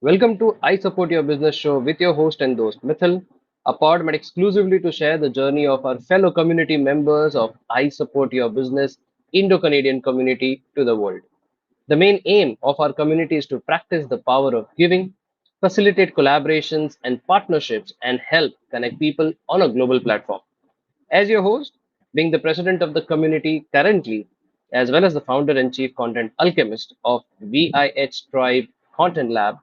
Welcome to I Support Your Business show with your host and host Mithil, a pod made exclusively to share the journey of our fellow community members of I Support Your Business Indo-Canadian community to the world. The main aim of our community is to practice the power of giving, facilitate collaborations and partnerships, and help connect people on a global platform. As your host, being the president of the community currently, as well as the founder and chief content alchemist of VIH Tribe Content Lab,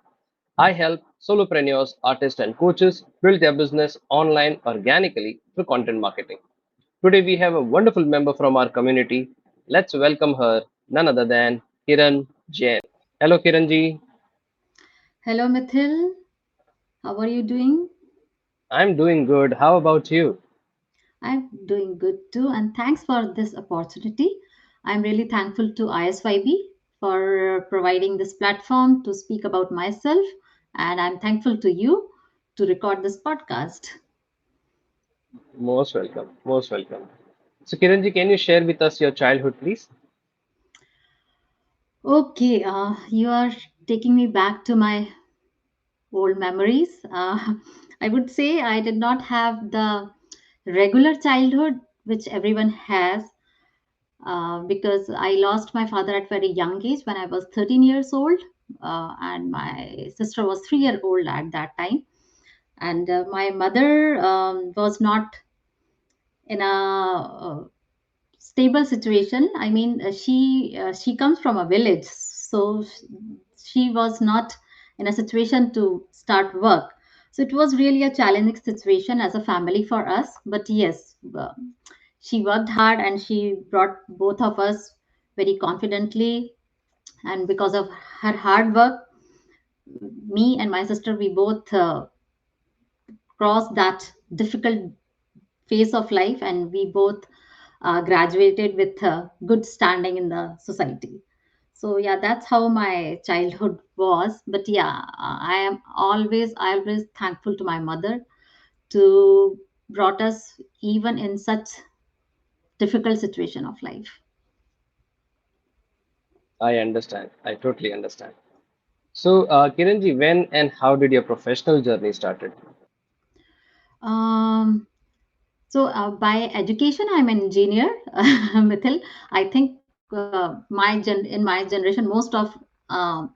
I help solopreneurs, artists, and coaches build their business online organically through content marketing. Today, we have a wonderful member from our community. Let's welcome her, none other than Kiran Jain. Hello, Kiranji. Hello, Mithil. How are you doing? I'm doing good. How about you? I'm doing good too, and thanks for this opportunity. I'm really thankful to ISYB for providing this platform to speak about myself, and I'm thankful to you to record this podcast. Most welcome. Most welcome. So, Kiranji, can you share with us your childhood, please? Okay, you are taking me back to my old memories. I would say I did not have the regular childhood which everyone has because I lost my father at very young age when I was 13 years old, and my sister was 3 year old at that time. And my mother was not in a stable situation. I mean, she comes from a village, so she was not in a situation to start work. So it was really a challenging situation as a family for us. But yes, she worked hard and she brought both of us very confidently. And because of her hard work, me and my sister, we both crossed that difficult phase of life, and we both graduated with good standing in the society. So yeah, that's how my childhood was. But yeah, I am always thankful to my mother to brought us even in such difficult situation of life. I understand. I totally understand. So, Kiranji, when and how did your professional journey started? um by education, I'm an engineer. Mithil, I think in my generation, most of uh,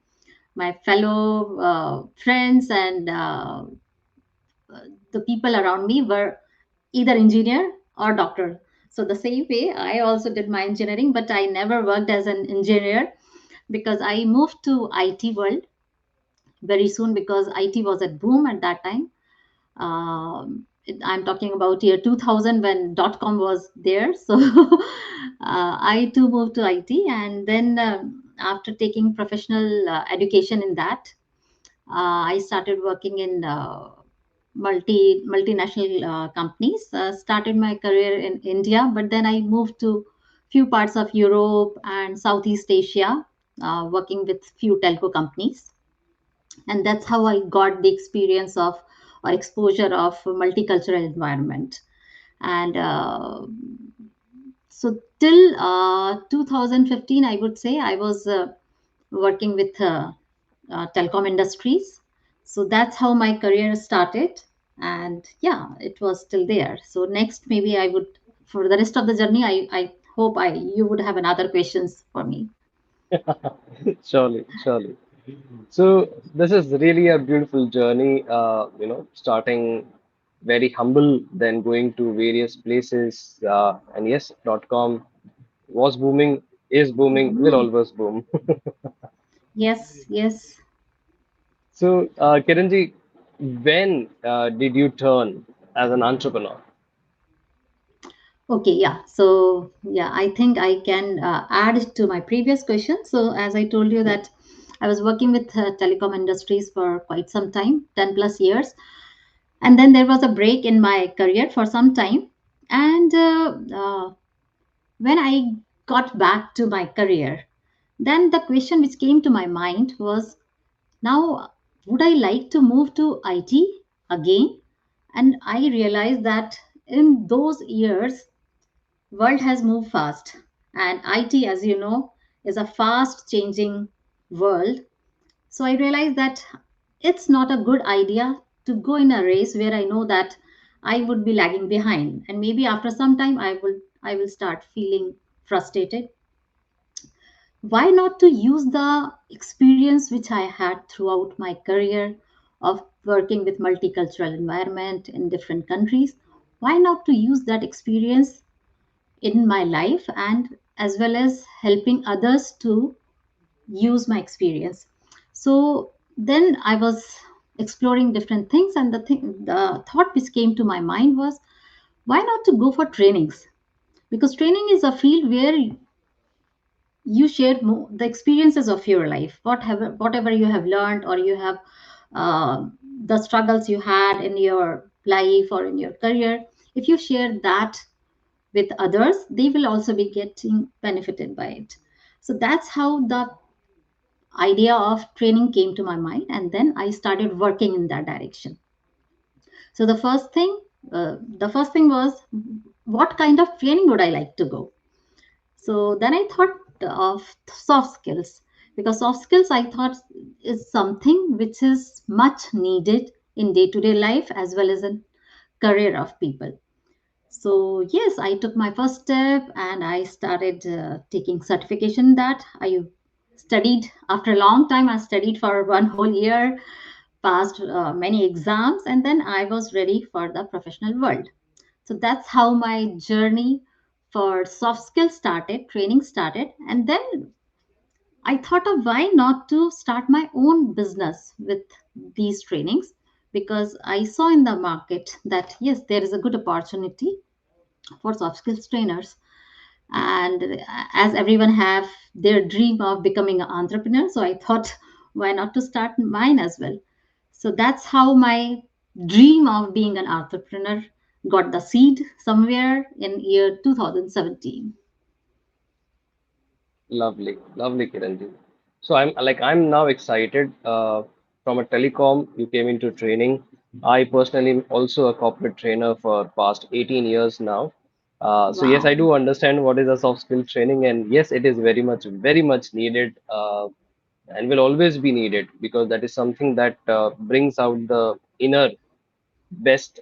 my fellow friends and the people around me were either engineer or doctor. So the same way, I also did my engineering, but I never worked as an engineer because I moved to IT world very soon because IT was at boom at that time. I'm talking about year 2000 when .com was there. So I too moved to IT, and then after taking professional education in that, I started working in multinational companies. Started my career in India, but then I moved to few parts of Europe and Southeast Asia, working with few telco companies, and that's how I got the experience of or exposure of multicultural environment. And so till 2015, I would say I was working with telecom industries. So that's how my career started, and yeah, it was still there. So next, maybe I would, for the rest of the journey, I hope I you would have another questions for me. Surely, surely. So this is really a beautiful journey, starting very humble, then going to various places. And yes, .com was booming, is booming, will Mhm. always boom. Yes, yes. So, Kiranji, when did you turn as an entrepreneur? Okay, yeah. So, yeah, I think I can add to my previous question. So, as I told you that I was working with telecom industries for quite some time, 10 plus years. And then there was a break in my career for some time. And when I got back to my career, then the question which came to my mind was, now, would I like to move to IT again? And I realized that in those years, world has moved fast, and IT, as you know, is a fast changing world. So I realized that it's not a good idea to go in a race where I know that I would be lagging behind, and maybe after some time I will start feeling frustrated. Why not to use the experience which I had throughout my career of working with multicultural environment in different countries? Why not to use that experience in my life, and as well as helping others to use my experience? So then I was exploring different things, and the thought which came to my mind was, why not to go for trainings? Because training is a field where you share the experiences of your life, whatever you have learned, or you have uh, the struggles you had in your life or in your career. If you share that with others, they will also be getting benefited by it. So that's how the idea of training came to my mind, and then I started working in that direction. So the first thing was, what kind of training would I like to go? So then I thought of soft skills, because soft skills, I thought, is something which is much needed in day to day life as well as in career of people. So yes, I took my first step and I started taking certification that I studied. After a long time, I studied for 1 whole year, passed many exams, and then I was ready for the professional world. So that's how my journey for soft skills started, training started. And then I thought of, why not to start my own business with these trainings, because I saw in the market that yes, there is a good opportunity for soft skills trainers. And as everyone have their dream of becoming an entrepreneur, so I thought, why not to start mine as well? So that's how my dream of being an entrepreneur got the seed somewhere in year 2017. Lovely, lovely, Kiranji. So I'm now excited. From a telecom, you came into training. I personally am also a corporate trainer for past 18 years now. So yes, I Wow. do understand what is a soft skill training, and yes, it is very much needed, and will always be needed because that is something that brings out the inner best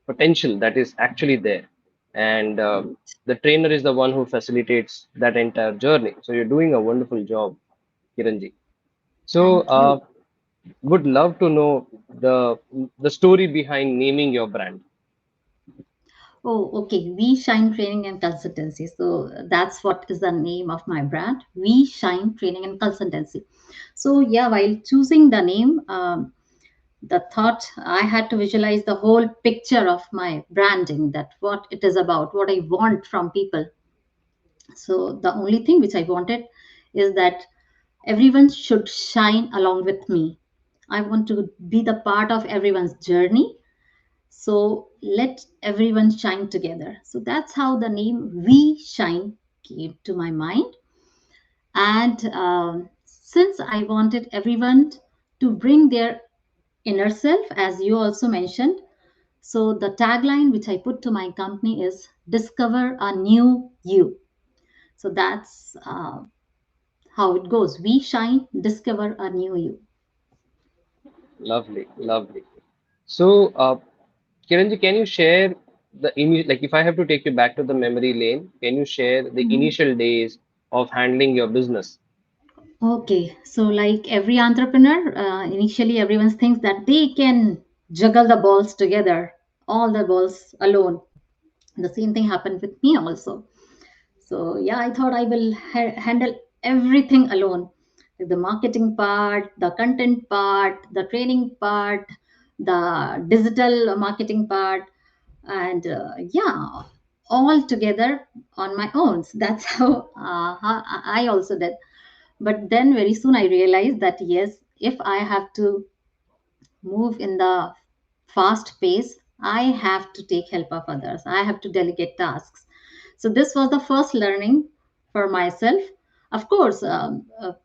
potential that is actually there, and the trainer is the one who facilitates that entire journey. So you're doing a wonderful job, Kiranji. So Thank you. would love to know the the story behind naming your brand. Oh, okay. We Shine Training and Consultancy. So that's what is the name of my brand. We Shine Training and Consultancy. So yeah, while choosing the name, the thought, I had to visualize the whole picture of my branding, that what it is about, what I want from people. So the only thing which I wanted is that everyone should shine along with me. I want to be the part of everyone's journey. So let everyone shine together. So that's how the name We Shine came to my mind. And since I wanted everyone to bring their inner self, as you also mentioned, so the tagline which I put to my company is Discover a New You. So that's how it goes. We shine, discover a new you. Lovely, lovely. So Kiranji, can you share like if I have to take you back to the memory lane, can you share the Mhm. initial days of handling your business? Okay, so like every entrepreneur, initially everyone thinks that they can juggle the balls together, all the balls alone. The same thing happened with me also. So yeah, I thought I will handle everything alone. The marketing part, the content part, the training part, the digital marketing part, and yeah, all together on my own. So that's how I also did. But then very soon I realized that yes, if I have to move in the fast pace, I have to take help of others. I have to delegate tasks. So this was the first learning for myself. Of course,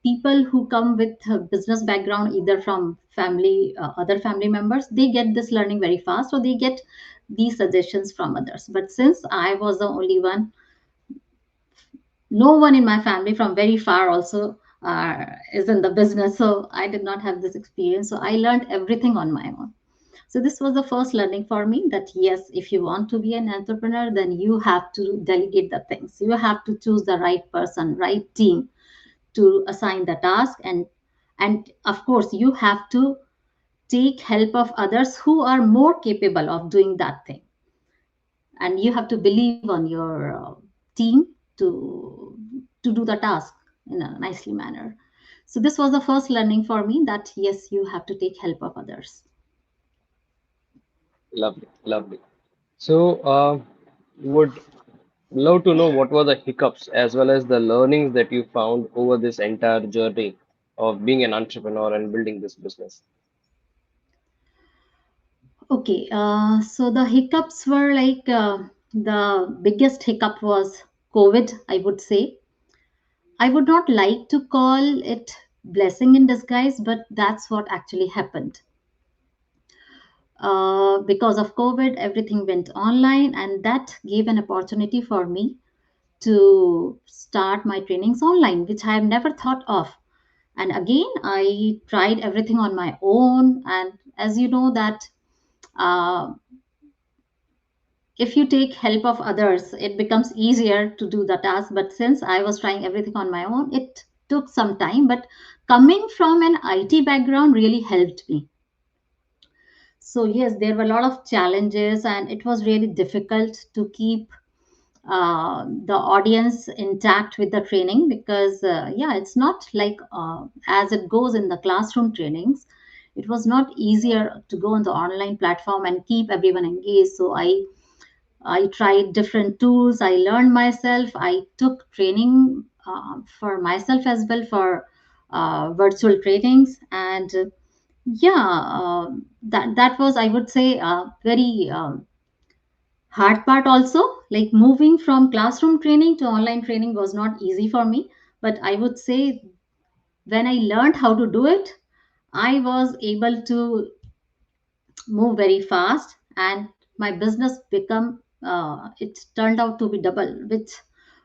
people who come with a business background, either from family, other family members, they get this learning very fast, or they get these suggestions from others. But since I was the only one, no one in my family from very far also is in the business. So I did not have this experience. So I learned everything on my own. So this was the first learning for me, that yes, if you want to be an entrepreneur, then you have to delegate the things. You have to choose the right person, right team to assign the task, and of course you have to take help of others who are more capable of doing that thing, and you have to believe on your team to to do the task in a nicely manner. So this was the first learning for me, that yes, you have to take help of others. Lovely, lovely. So, would love to know what were the hiccups as well as the learnings that you found over this entire journey of being an entrepreneur and building this business. Okay, so the hiccups were like, the biggest hiccup was COVID, I would say. I would not like to call it blessing in disguise, but that's what actually happened. Because of COVID, everything went online, and that gave an opportunity for me to start my trainings online, which I have never thought of. And again, I tried everything on my own. And as you know, that uh, if you take help of others, it becomes easier to do the task. But since I was trying everything on my own, it took some time. But coming from an IT background really helped me. So yes, there were a lot of challenges, and it was really difficult to keep the audience intact with the training, because yeah, it's not like as it goes in the classroom trainings. It was not easier to go on the online platform and keep everyone engaged. So I tried different tools. I learned myself. I took training for myself as well, for virtual trainings. And yeah, that was, I would say, very hard part also. Like moving from classroom training to online training was not easy for me. But I would say, when I learned how to do it, I was able to move very fast, and my business become, it turned out to be double, which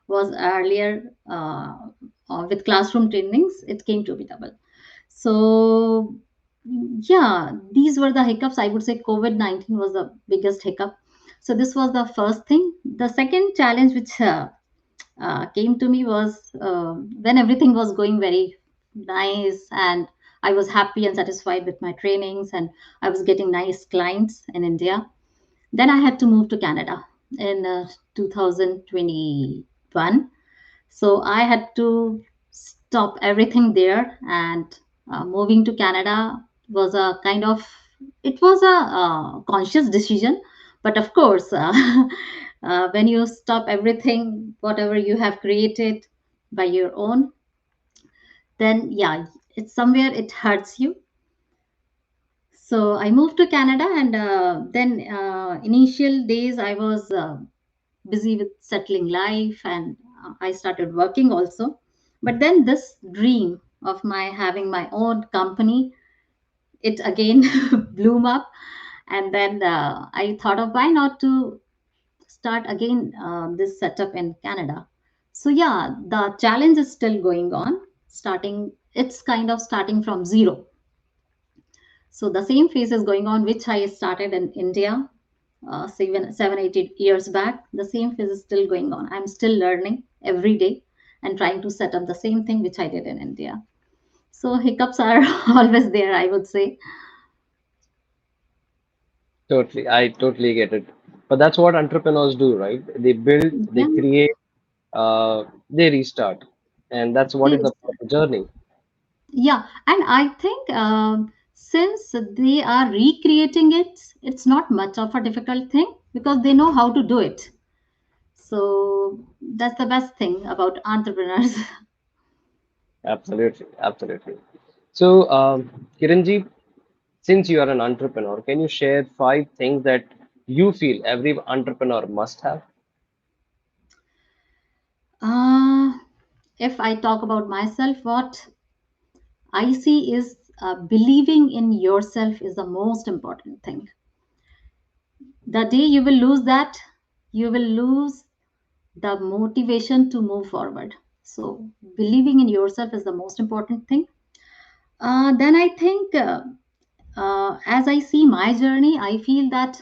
was earlier, with classroom trainings it came to be double. So yeah, these were the hiccups. I would say COVID-19 was the biggest hiccup. So this was the first thing. The second challenge which came to me was, when everything was going very nice, and I was happy and satisfied with my trainings, and I was getting nice clients in India. Then I had to move to Canada in 2021. So I had to stop everything there, and moving to Canada was a kind of, it was a conscious decision. But of course, when you stop everything, whatever you have created by your own, then yeah, it's somewhere it hurts you. So I moved to Canada, and then initial days I was busy with settling life, and I started working also. But then this dream of my having my own company, it again bloom up. And then I thought of, why not to start again this setup in Canada. So yeah, the challenge is still going on. Starting, it's kind of starting from zero. So the same phase is going on, which I started in India 7, 8 years back. The same phase is still going on. I'm still learning every day and trying to set up the same thing which I did in India. So hiccups are always there, I would say. Totally, I totally get it. But that's what entrepreneurs do, right? They build, they Yeah, create, they restart, and that's what there is the is. part of the journey. Yeah, and I think since they are recreating it, it's not much of a difficult thing, because they know how to do it. So that's the best thing about entrepreneurs. Absolutely, absolutely. So, Kiranji, since you are an entrepreneur, can you share 5 things that you feel every entrepreneur must have? Uh, if I talk about myself, what I see is, believing in yourself is the most important thing. The day you will lose that, you will lose the motivation to move forward. So believing in yourself is the most important thing. Then I think, as I see my journey, I feel that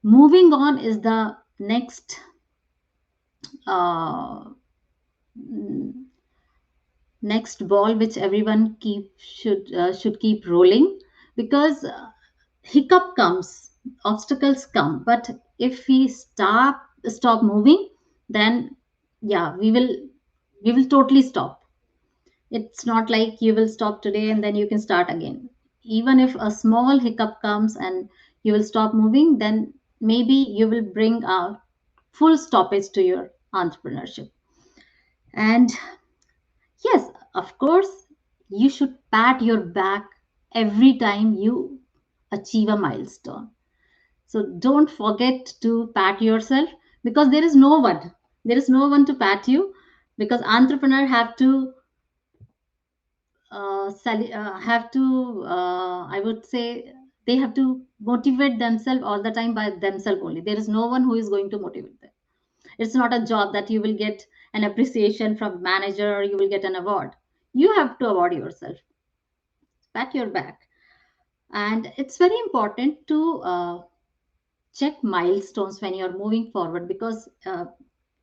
moving on is the uh, next ball which everyone should keep rolling, because hiccup comes, obstacles come, but if we stop moving, then yeah, we will totally stop. It's not like you will stop today and then you can start again. Even if a small hiccup comes and you will stop moving, then maybe you will bring a full stoppage to your entrepreneurship. And yes, of course, you should pat your back every time you achieve a milestone. So don't forget to pat yourself, because there is no one. There is no one to pat you, because entrepreneur have to I would say they have to motivate themselves all the time by themselves only. There is no one who is going to motivate them. It's not a job that you will get an appreciation from manager or you will get an award. You have to award yourself, pat your back. And it's very important to check milestones when you're moving forward, because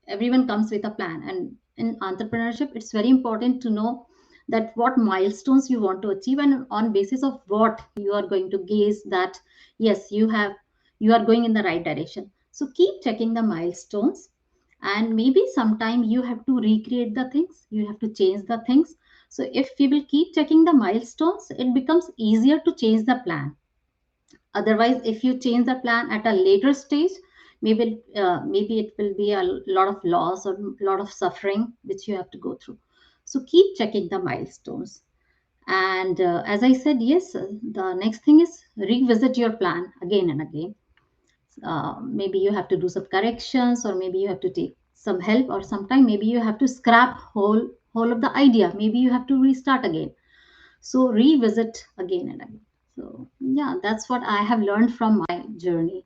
everyone comes with a plan, and in entrepreneurship it's very important to know that what milestones you want to achieve, and on basis of what you are going to gaze that yes, you are going in the right direction. So keep checking the milestones, and maybe sometime you have to recreate the things, you have to change the things. So if we will keep checking the milestones, it becomes easier to change the plan. Otherwise, if you change the plan at a later stage, maybe it will be a lot of loss or a lot of suffering which you have to go through. So keep checking the milestones. And as I said, yes, the next thing is revisit your plan again and again. Maybe you have to do some corrections, or maybe you have to take some help, or sometime maybe you have to scrap whole of the idea. Maybe you have to restart again. So revisit again and again. So yeah, that's what I have learned from my journey.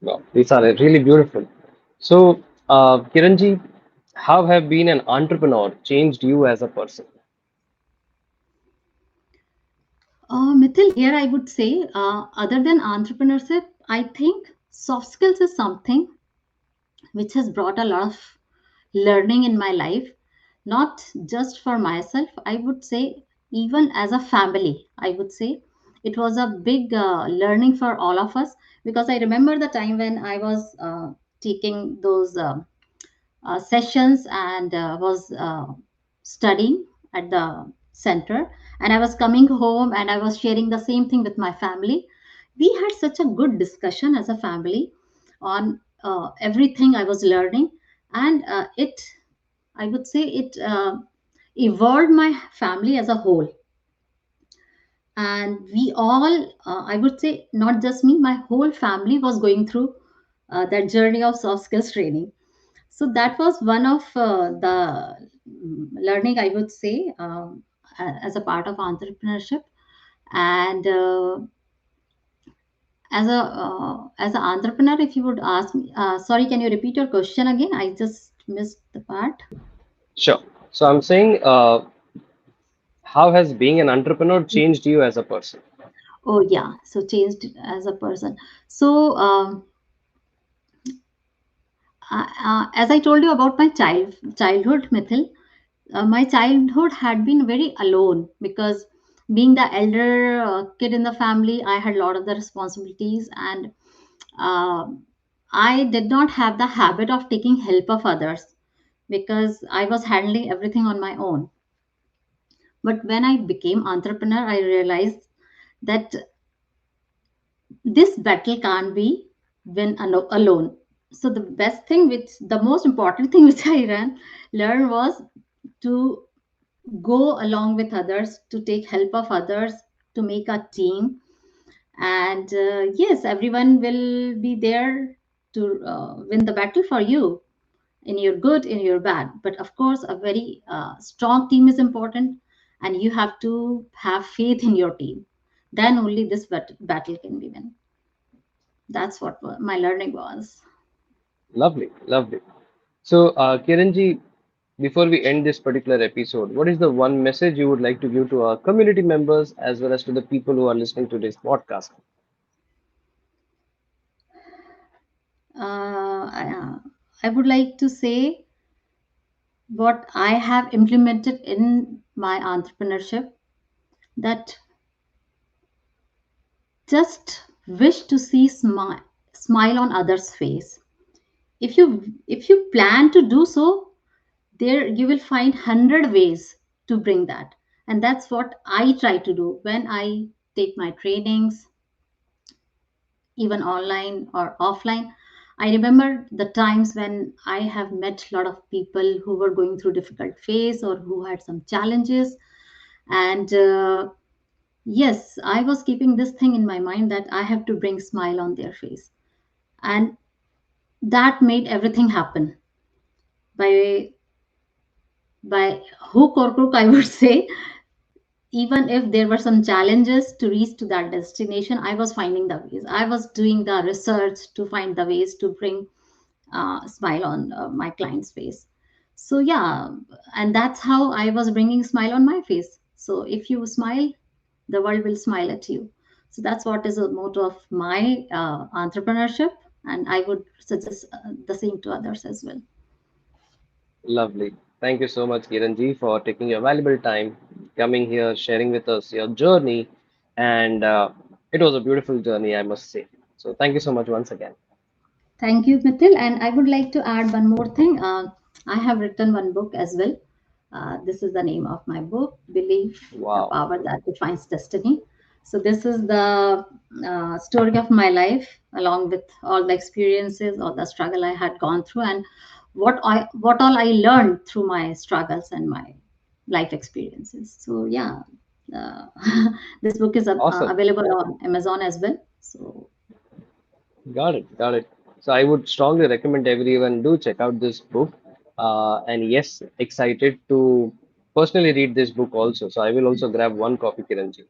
Wow, these are really beautiful. So, Kiranji, how have being an entrepreneur changed you as a person? Mithil, here I would say, other than entrepreneurship, I think soft skills is something which has brought a lot of learning in my life, not just for myself. I would say, even as a family, I would say it was a big learning for all of us, because I remember the time when I was taking those sessions and was studying at the center, and I was coming home and I was sharing the same thing with my family. We had such a good discussion as a family on everything I was learning, and it I would say it evolved my family as a whole. And we all, I would say, not just me, my whole family was going through that journey of soft skills training. So that was one of the learning, I would say, as a part of entrepreneurship. And as an entrepreneur, if you would ask me, sorry, can you repeat your question again? I just missed the part. Sure. So, I'm saying, how has being an entrepreneur changed you as a person? Oh yeah, so changed as a person. So as I told you about my childhood, Mithil, my childhood had been very alone, because being the elder kid in the family, I had a lot of the responsibilities, and uh, I did not have the habit of taking help of others, because I was handling everything on my own. But when I became entrepreneur, I realized that this battle can't be win alone. So the best thing, which the most important thing which I learned was to go along with others, to take help of others, to make a team. And yes, everyone will be there to win the battle for you, in your good, in your bad. But of course, a very strong team is important, and you have to have faith in your team. Then only this battle can be won. That's what my learning was. Lovely, lovely. So, Kiranji, before we end this particular episode, what is the one message you would like to give to our community members as well as to the people who are listening to this podcast? I would like to say what I have implemented in my entrepreneurship, that just wish to see smile on others' face. If you plan to do so, there you will find 100 ways to bring that, and that's what I try to do when I take my trainings, even online or offline. I remember the times when I have met a lot of people who were going through difficult phase or who had some challenges, and yes, I was keeping this thing in my mind that I have to bring smile on their face, and that made everything happen by hook or crook, I would say. Even if there were some challenges to reach to that destination, I was finding the ways. I was doing the research to find the ways to bring smile on my client's face. So yeah, and that's how I was bringing smile on my face. So if you smile, the world will smile at you. So that's what is the motto of my entrepreneurship, and I would suggest the same to others as well. Lovely. Thank you so much, Kiranji, for taking your valuable time, coming here, sharing with us your journey. And it was a beautiful journey, I must say. So, thank you so much once again. Thank you, Mithil. And I would like to add one more thing. I have written one book as well. This is the name of my book, Belief, the Wow. Power That Defines Destiny. So, this is the story of my life, along with all the experiences or the struggle I had gone through, and what all I learned through my struggles and my life experiences. So, yeah, uh, this book is Awesome. available on Amazon as well. So, Got it. Got it. So, I would strongly recommend everyone do check out this book. And yes, excited to personally read this book also. So, I will also grab one copy, Kiranji.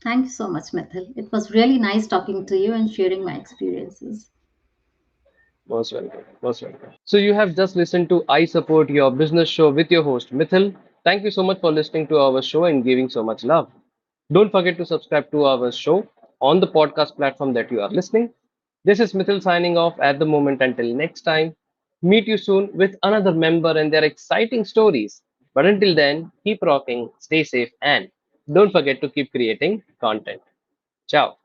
thank you so much, Mithil. It was really nice talking to you and sharing my experiences. Most welcome. Most welcome. So you have just listened to I Support Your Business show with your host Mithil. Thank you so much for listening to our show and giving so much love. Don't forget to subscribe to our show on the podcast platform that you are listening. This is Mithil signing off at the moment. Until next time, meet you soon with another member and their exciting stories. But until then, keep rocking, stay safe, and don't forget to keep creating content. Ciao.